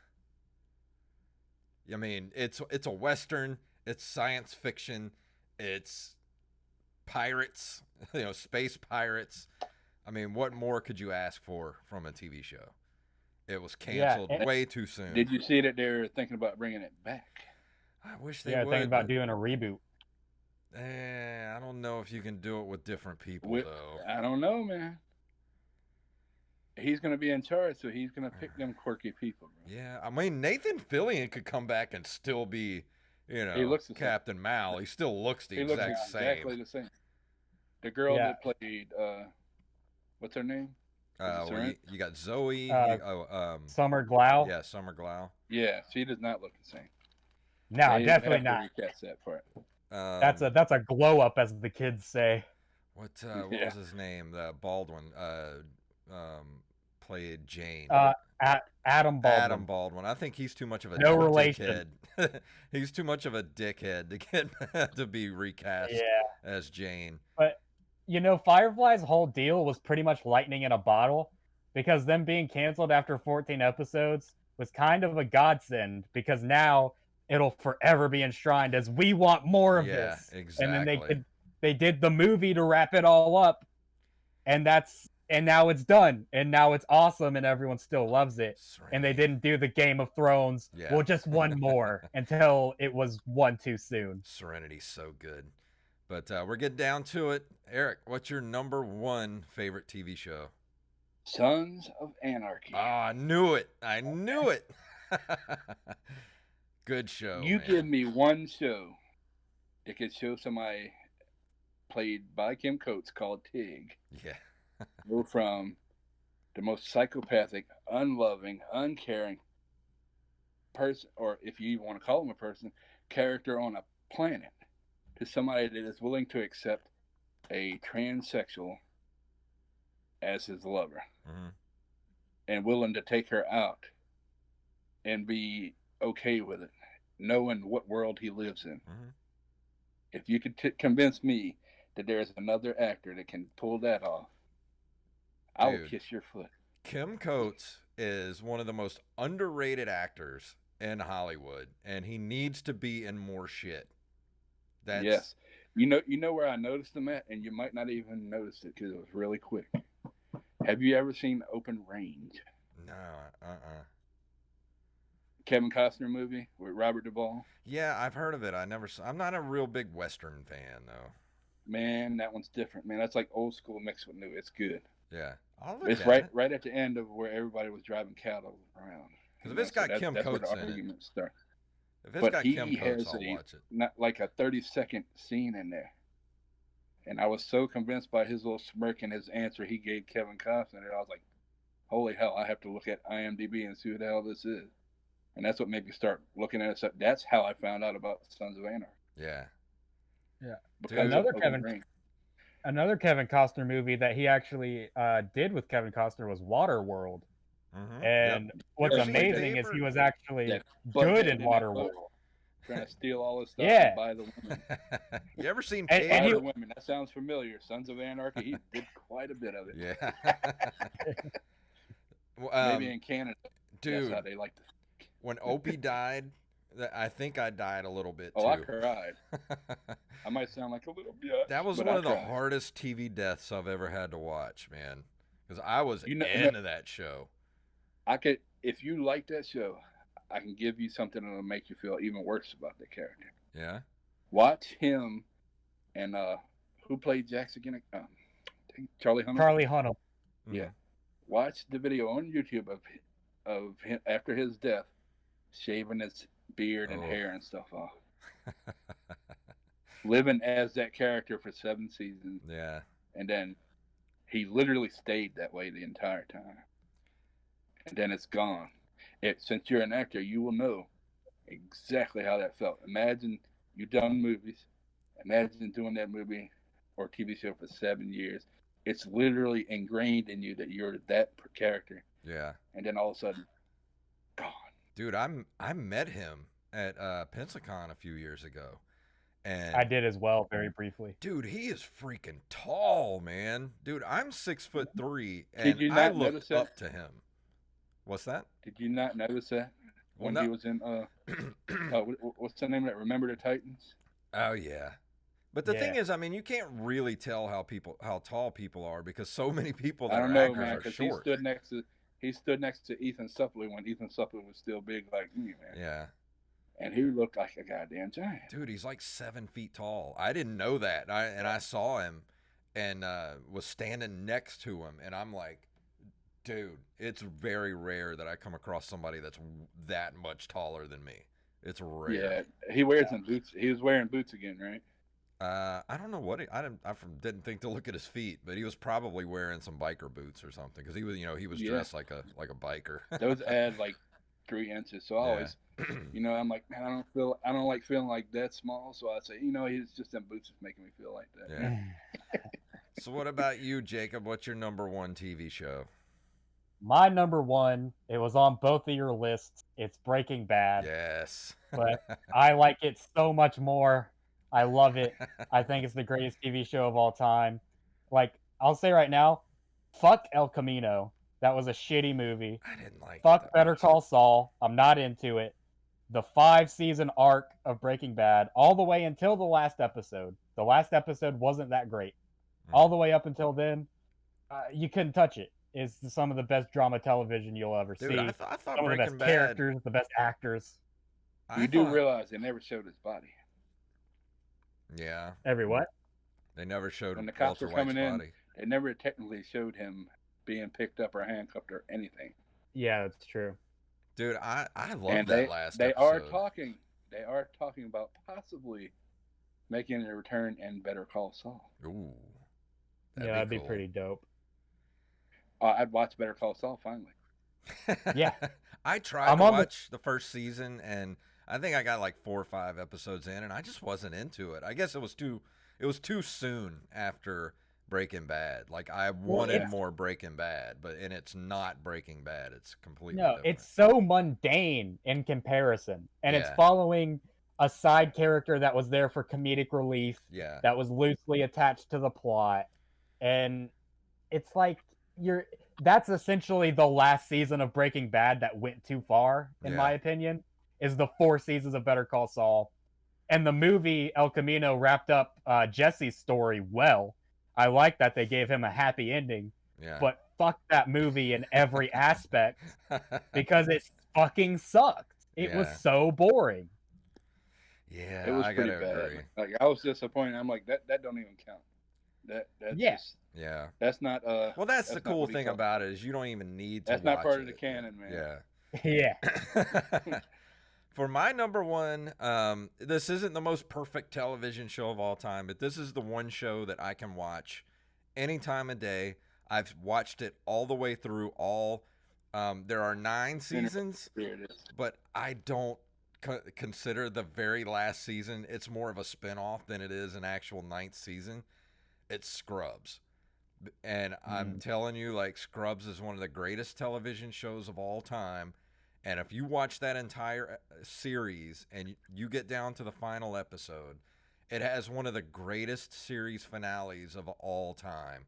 I mean, it's a western, it's science fiction, it's pirates, space pirates. I mean, what more could you ask for from a TV show? It was canceled Yeah, way too soon. Did you see that they're thinking about bringing it back? I wish they yeah, would. thinking about doing a reboot. I don't know if you can do it with different people, though. I don't know, man. He's going to be in charge, so he's going to pick them quirky people. Bro. Yeah, I mean, Nathan Fillion could come back and still be, he looks the Captain same. Mal. He still looks the he exact looks same. Exactly the same. The girl that played, what's her name? Well, you got Zoe. Summer Glau. Yeah, Summer Glau. Yeah, she does not look the same. No, definitely not. Recast that part. That's a glow up, as the kids say. What was his name? The Baldwin played Jane. Adam Baldwin. Adam Baldwin. I think he's too much of a relation. dickhead. He's too much of a dickhead to get to be recast as Jane. But Firefly's whole deal was pretty much lightning in a bottle, because them being canceled after 14 episodes was kind of a godsend, because now it'll forever be enshrined as we want more of this. Exactly. And then they did the movie to wrap it all up, and now it's done, and now it's awesome, and everyone still loves it. Serenity. And they didn't do the Game of Thrones. Yeah. Well, just one more until it was one too soon. Serenity's so good. But we're getting down to it. Eric, what's your number 1 favorite TV show? Sons of Anarchy. I knew it. Good show. You give me one show that could show somebody played by Kim Coates called Tig. Yeah. Go from the most psychopathic, unloving, uncaring person, or if you want to call him a person, character on a planet, to somebody that is willing to accept a transsexual as his lover, and willing to take her out and be okay with it, knowing what world he lives in. If you could convince me that there's another actor that can pull that off, I will kiss your foot. Kim Coates is one of the most underrated actors in Hollywood, and he needs to be in more shit. Yes. You know where I noticed him at, and you might not even notice it because it was really quick. Have you ever seen Open Range? No, Kevin Costner movie with Robert Duvall? Yeah, I've heard of it. I'm not a real big Western fan, though. Man, that one's different, man. That's like old school mixed with new. It's good. Yeah. It's right at the end of where everybody was driving cattle around. Because if it's got Kim Coates in it. Start. If it's got Kim Coates, I'll watch it. Not like a 30-second scene in there. And I was so convinced by his little smirk and his answer he gave Kevin Costner that I was like, holy hell, I have to look at IMDb and see who the hell this is. And that's what made me start looking at it. That's how I found out about Sons of Anarchy. Yeah. Because another Kevin Costner movie that he actually did with Kevin Costner was Waterworld. And what's amazing is he was actually good in Waterworld. Trying to steal all his stuff and buy the women. You ever seen Buy the women? That sounds familiar. Sons of Anarchy. He did quite a bit of it. Yeah. Maybe in Canada. Dude, that's how they like to. When Opie died, I think I died a little bit too. Oh, I cried. I might sound like a little bitch. That was one of the hardest TV deaths I've ever had to watch, man. Because I was into that show. If you like that show, I can give you something that'll make you feel even worse about the character. Yeah. Watch him and who played Jax again? Charlie Hunnam. Charlie Hunnam. Yeah. Watch the video on YouTube of him after his death, shaving his beard and hair and stuff off. Living as that character for 7 seasons. Yeah. And then he literally stayed that way the entire time. And then it's gone. Since you're an actor, you will know exactly how that felt. Imagine you've done movies. Imagine doing that movie or TV show for 7 years. It's literally ingrained in you that you're that character. Yeah. And then all of a sudden, gone. Dude, I met him at Pensacon a few years ago. And I did as well, very briefly. dude, he is freaking tall, man. Dude, I'm 6'3", Did and you I not looked notice that? up to him. What's that? Did you not notice that Well, when no. he was in what's the name of that? Remember the Titans? Oh yeah. But the thing Yeah. is, I mean, you can't really tell how tall people are because so many people I that don't are know, actors man, are because short. he stood next to Ethan Suplee when Ethan Suplee was still big like me, man. Yeah. And he looked like a goddamn giant. Dude, he's like 7 feet tall. I didn't know that. I saw him and was standing next to him, and I'm like, dude, it's very rare that I come across somebody that's that much taller than me. It's rare. Yeah, he wears some boots. He was wearing boots again, right? I don't know what didn't think to look at his feet, but he was probably wearing some biker boots or something because he was dressed like a biker. Those add like 3 inches. So I always, I'm like, man, I don't like feeling like that small. So I say, he's just them boots that's making me feel like that. Yeah. So what about you, Jacob? What's your number one TV show? My number one, it was on both of your lists. It's Breaking Bad. Yes. But I like it so much more. I love it. I think it's the greatest TV show of all time. Like, I'll say right now, fuck El Camino. That was a shitty movie. I didn't like Fuck that Better much. Call Saul. I'm not into it. The 5-season arc of Breaking Bad, all the way until the last episode. The last episode wasn't that great. All the way up until then, you couldn't touch it. It's some of the best drama television you'll ever Dude, see. I thought Some of the Breaking best Bad. characters, the best actors. You do realize they never showed his body. Yeah. Every what? They never showed when the cops Walter were coming White's in. body. They never technically showed him being picked up or handcuffed or anything. Yeah, that's true. Dude, I love And that last they episode. They are talking about possibly making a return in Better Call Saul. Ooh. That'd be pretty dope. I'd watch Better Call Saul finally. Yeah. I tried to watch the first season, and I think I got like 4 or 5 episodes in, and I just wasn't into it. I guess it was too soon after Breaking Bad. Like I wanted more Breaking Bad, and it's not Breaking Bad. It's completely different. It's so mundane in comparison, and it's following a side character that was there for comedic relief. Yeah. That was loosely attached to the plot, and it's like that's essentially the last season of Breaking Bad that went too far, in my opinion, is the 4 seasons of Better Call Saul. And the movie El Camino wrapped up Jesse's story well. I like that they gave him a happy ending. Yeah. But fuck that movie in every aspect because it fucking sucked. It was so boring. Yeah, it was I pretty gotta bad. agree. Like I was disappointed. I'm like that don't even count. That's just, that's not well, that's the cool thing about it is you don't even need to that's watch not part it. of the canon, man. Yeah. For my number one, this isn't the most perfect television show of all time, but this is the one show that I can watch any time of day. I've watched it all the way through. There are 9 seasons, but I don't consider the very last season. It's more of a spinoff than it is an actual 9th season. It's Scrubs. And I'm telling you, like, Scrubs is one of the greatest television shows of all time. And if you watch that entire series and you get down to the final episode, it has one of the greatest series finales of all time.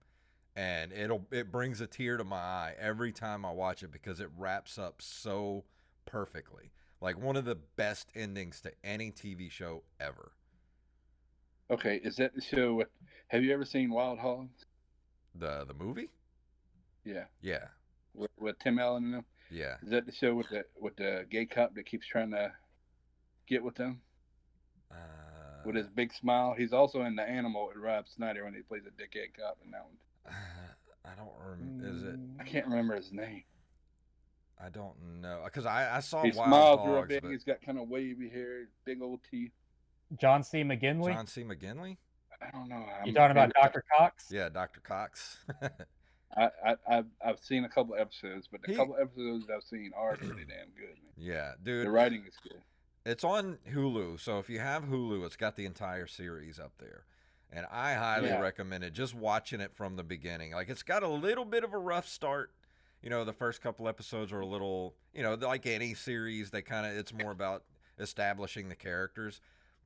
And it brings a tear to my eye every time I watch it because it wraps up so perfectly. Like one of the best endings to any TV show ever. Okay, is that the show with, have you ever seen Wild Hogs? The movie? Yeah. Yeah. With Tim Allen in them? Yeah. Is that the show with the gay cop that keeps trying to get with them? With his big smile. He's also in The Animal with Rob Schneider when he plays a dickhead cop in that one. I don't remember. Is it? I can't remember his name. I don't know. Because I saw His Wild smiles Hogs. real big. He's got kind of wavy hair, big old teeth. John C. McGinley? John C. McGinley? I don't know. You talking about Dr. Cox? Yeah, Dr. Cox. I've seen a couple episodes, but the couple episodes I've seen are pretty damn good, man. Yeah, dude. The writing is good. It's on Hulu, so if you have Hulu, it's got the entire series up there. And I highly recommend it, just watching it from the beginning. Like, it's got a little bit of a rough start. You know, the first couple episodes are a little, like any series, it's more about establishing the characters.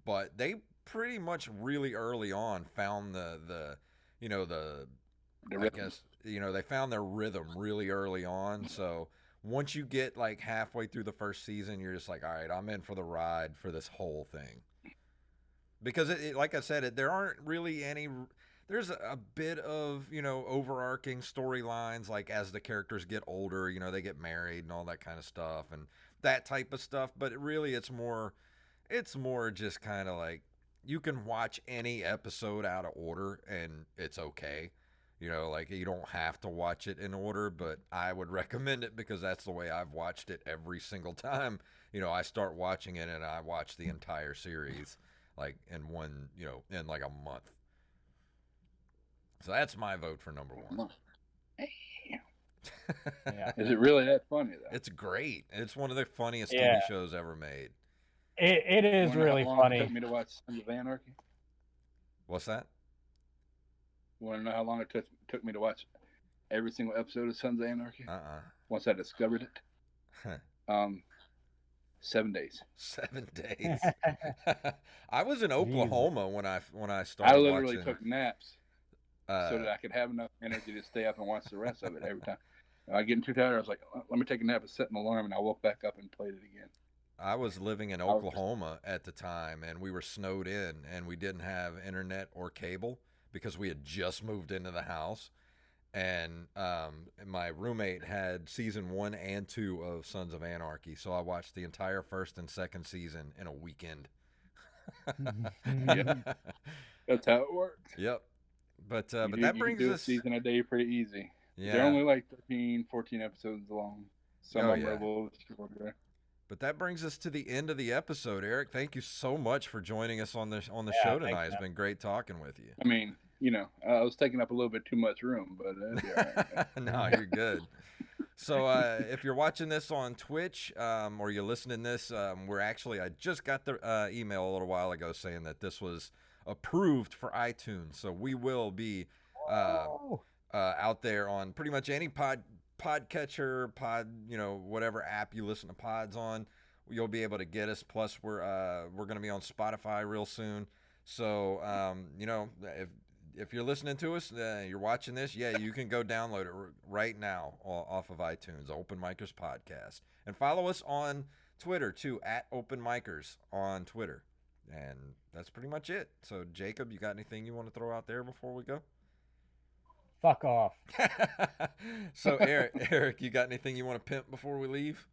But they pretty much really early on found the you know the The I rhythm. guess they found their rhythm really early on. So once you get like halfway through the first season, you're just like, all right, I'm in for the ride for this whole thing. Because like I said, there aren't really any. There's a bit of overarching storylines, like as the characters get older, they get married and all that kind of stuff and that type of stuff. But really, it's more just kind of like you can watch any episode out of order and it's okay. Like you don't have to watch it in order, but I would recommend it because that's the way I've watched it every single time. I start watching it and I watch the entire series like in one, in like a month. So that's my vote for number one. Yeah. Is it really that funny though? It's great. It's one of the funniest Yeah. TV shows ever made. It is Wonder really how long funny. It took me to watch Sons of Anarchy. What's that? Want to know how long it took me to watch every single episode of Sons of Anarchy? Uh-uh. Once I discovered it, 7 days. 7 days. I was in Oklahoma when I started. I literally watching, took naps so that I could have enough energy to stay up and watch the rest of it every time. I getting too tired. I was like, let me take a nap and set an alarm, and I woke back up and played it again. I was living in Oklahoma at the time, and we were snowed in, and we didn't have internet or cable because we had just moved into the house. And my roommate had season 1 and 2 of Sons of Anarchy, so I watched the entire first and second season in a weekend. Yep. That's how it works. Yep. But that brings us us season a day pretty easy. Yeah. They're only like 13, 14 episodes long. Some of them are a little shorter. But that brings us to the end of the episode, Eric. Thank you so much for joining us on the show tonight. It's been great talking with you. I mean, I was taking up a little bit too much room, but all right. No, you're good. So if you're watching this on Twitch or you're listening to this, I just got the email a little while ago saying that this was approved for iTunes. So we will be out there on pretty much any podcatcher, whatever app you listen to pods on. You'll be able to get us. Plus, we're going to be on Spotify real soon. So if you're listening to us, you're watching this, you can go download it right now off of iTunes, Open Micers Podcast. And follow us on Twitter, too, at Open Micers on Twitter. And that's pretty much it. So, Jacob, you got anything you want to throw out there before we go? Fuck off. So, Eric, you got anything you want to pimp before we leave?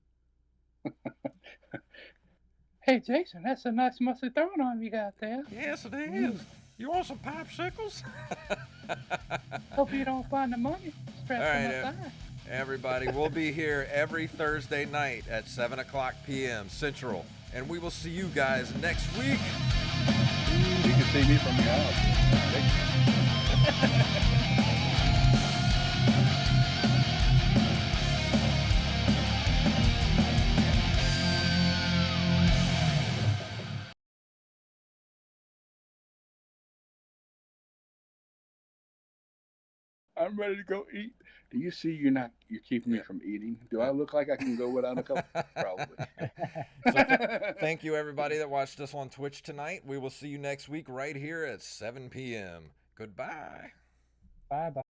Hey, Jason, that's a nice musty throwing arm you got there. Yes, it is. You want some popsicles? Hope you don't find the money. All right, everybody, we'll be here every Thursday night at 7 o'clock p.m. Central, and we will see you guys next week. You can see me from your house. I'm ready to go eat. Do you see you're keeping me from eating? Do I look like I can go without a couple? Probably. So thank you, everybody that watched us on Twitch tonight. We will see you next week right here at 7 p.m. Goodbye. Bye-bye.